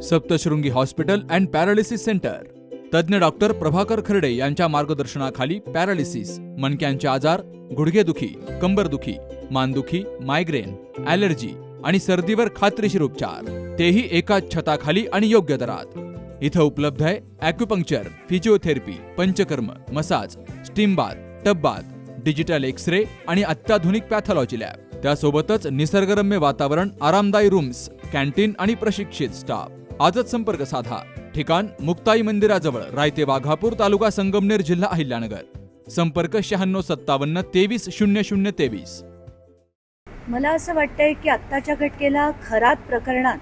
Saptashrungi hospital and paralysis centre. तज्ज्ञ doctor Prabhakar खर्डे यांच्या मार्गदर्शनाखाली पॅरालिसिस, मणक्यांचे आजार, गुडघेदुखी, कंबरदुखी, मानदुखी, मायग्रेन, ॲलर्जी आणि सर्दीवर खात्रीशीर उपचार, तेही एकाच छताखाली आणि योग्य दरात. इथं उपलब्ध आहे acupuncture, physiotherapy, panchakarma, massage, steam bath, tub bath, digital X ray आणि अत्याधुनिक पॅथॉलॉजी लॅब. त्यासोबतच निसर्गरम्य वातावरण, आरामदायी रूम्स, कॅन्टीन आणि प्रशिक्षित स्टाफ. आजच संपर्क साधा. ठिकाण मुक्ताई मंदिराजवळ, रायते वाघापूर, तालुका संगमनेर, जिल्हा अहिल्यानगर. संपर्क 9657 230023. मला असं वाटतंय की आत्ताच्या घटनेला खरात प्रकरणात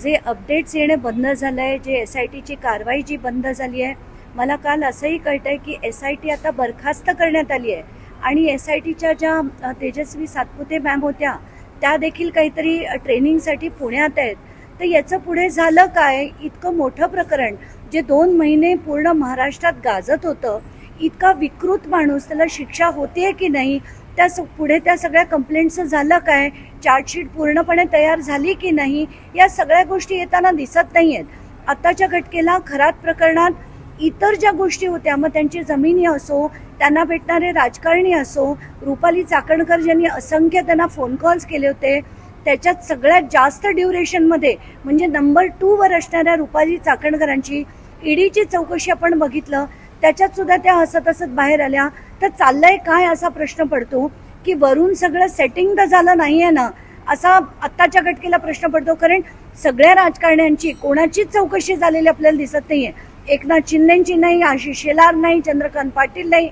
जे अपडेट्स येणे बंद झालं आहे, जे SITची कारवाई जी बंद झाली आहे, मला काल असंही कळतंय की SIT आता बरखास्त करण्यात आली आहे आणि SITच्या ज्या तेजस्वी सातपुते मॅम होत्या त्या देखील काहीतरी ट्रेनिंगसाठी पुण्यात आहेत. तर याचं पुढे झालं काय? इतकं मोठं प्रकरण जे 2 महिने पूर्ण महाराष्ट्रात गाजत होतं, इतका विकृत माणूस, त्याला शिक्षा होतीये की नाही, त्या पुढे त्या सगळ्या कंप्लेंटचं झालं काय, चार्जशीट पूर्णपणे तयार झाली की नाही, या सगळ्या गोष्टी येताना दिसत नाही आहेत. आत्ताच्या घटनेला खरात प्रकरणात इतर ज्या गोष्टी होत्या, मग त्यांची जमिनी असो, त्यांना भेटणारे राजकारणी असो, रुपाली चाकणकर ज्यांनी असंख्य त्यांना फोन कॉल्स केले होते, त्याच्यात सगळ्यात जास्त ड्युरेशनमध्ये म्हणजे नंबर 2 वर असणाऱ्या रुपाली चाकणकरांची ईडीची चौकशी आपण बघितलं, त्याच्यात सुद्धा त्या हसत हसत बाहेर आल्या. तर चाललंय काय असा प्रश्न पडतो की वरून सगळं सेटिंग तर झालं नाहीये ना, असा आत्ताच्या घटनेला प्रश्न पडतो. कारण सगळ्या राजकारण्यांची कोणाचीच चौकशी झालेली आपल्याला दिसत नाहीये. एकनाथ शिंदेची नाही, आशिष शेलार नाही, चंद्रकांत पाटील नाही,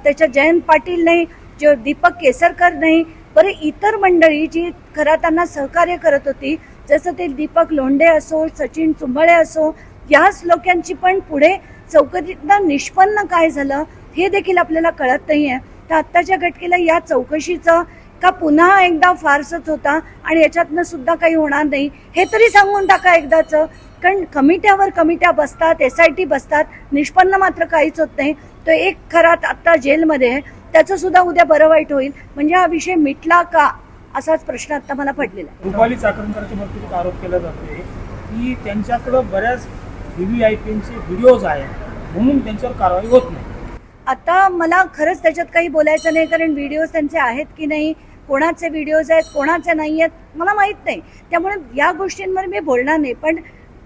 त्याच्या जयंत पाटील नाही, जो दीपक केसरकर नाही. बरं, इतर मंडळी जी खरं त्यांना सहकार्य करत होती, जसं ते दीपक लोंढे असो, सचिन चुंबळे असो, याच लोकांची पण पुढे चौकशीतनं निष्पन्न काय झालं हे देखील आपल्याला कळत नाहीये. तर आत्ताच्या घटनेला या चौकशीचं का पुन्हा एकदा फारसच होता आणि याच्यातनं सुद्धा काही होणार नाही हे तरी सांगून टाका एकदाचं. कारण कमिट्यावर कमिट्या बसतात, SIT बसतात, निष्पन्न मात्र काहीच होत नाही. तो एक खरात आत्ता जेलमध्ये आहे, त्याचं सुद्धा उद्या बरं वाईट होईल. म्हणजे हा विषय मिटला का असाच प्रश्न आता मला पडलेला आहे. रुपाली चाकणकरच्या बाबतीत आरोप केला जातोय की त्यांच्याकडे बऱ्याच VVIPचे व्हिडिओज आहेत म्हणून त्यांच्यावर कारवाई होत नाही. आता मला खरंच त्याच्यात काही बोलायचं नाही, कारण व्हिडिओज त्यांचे आहेत की नाही, कोणाचे व्हिडिओज आहेत, कोणाचे नाही आहेत, मला माहीत नाही. त्यामुळे या गोष्टींवर मी बोलणार नाही. पण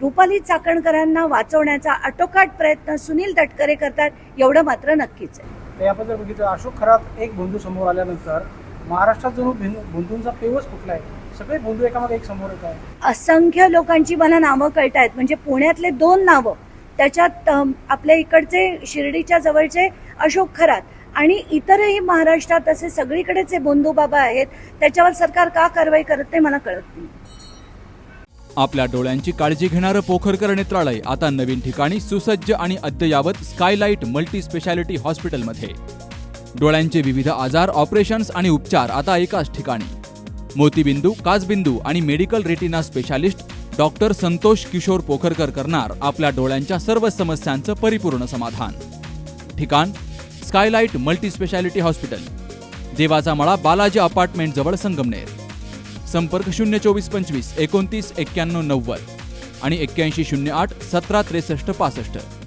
रुपाली चाकणकरांना वाचवण्याचा आटोकाट प्रयत्न सुनील तटकरे करतात एवढं मात्र नक्कीच आहे. आपण जर बघितलं, अशोक खरात एक बंधू समोर आल्यानंतर महाराष्ट्रात जणू बंधूंचा पेवच फुटलाय. सगळे बंधू एकामागे एक समोर येत आहे. असंख्य लोकांची मला नावं कळत आहेत. म्हणजे पुण्यातले 2 नावं, त्याच्यात आपल्या इकडचे शिर्डीच्या जवळचे अशोक खरात आणि इतरही महाराष्ट्रात असे सगळीकडेचे बंधू बाबा आहेत. त्याच्यावर सरकार का कारवाई करत नाही मला कळत नाही. आपल्या डोळ्यांची काळजी घेणारं पोखरकर नेत्रालय आता नवीन ठिकाणी सुसज्ज आणि अद्ययावत स्कायलाइट मल्टी स्पेशालिटी हॉस्पिटलमध्ये. डोळ्यांचे विविध आजार, ऑपरेशन्स आणि उपचार आता एकाच ठिकाणी. मोतीबिंदू, काचबिंदू आणि medical retina specialist doctor Santosh Kishor Pokharkar करणार आपल्या डोळ्यांच्या सर्व समस्यांचं परिपूर्ण समाधान. ठिकाण स्कायलाइट मल्टी स्पेशालिटी हॉस्पिटल, देवाचा मळा, बालाजी अपार्टमेंट जवळ, संगमनेर. संपर्क 02425 29 91 90 आणि 8108 17 63 65.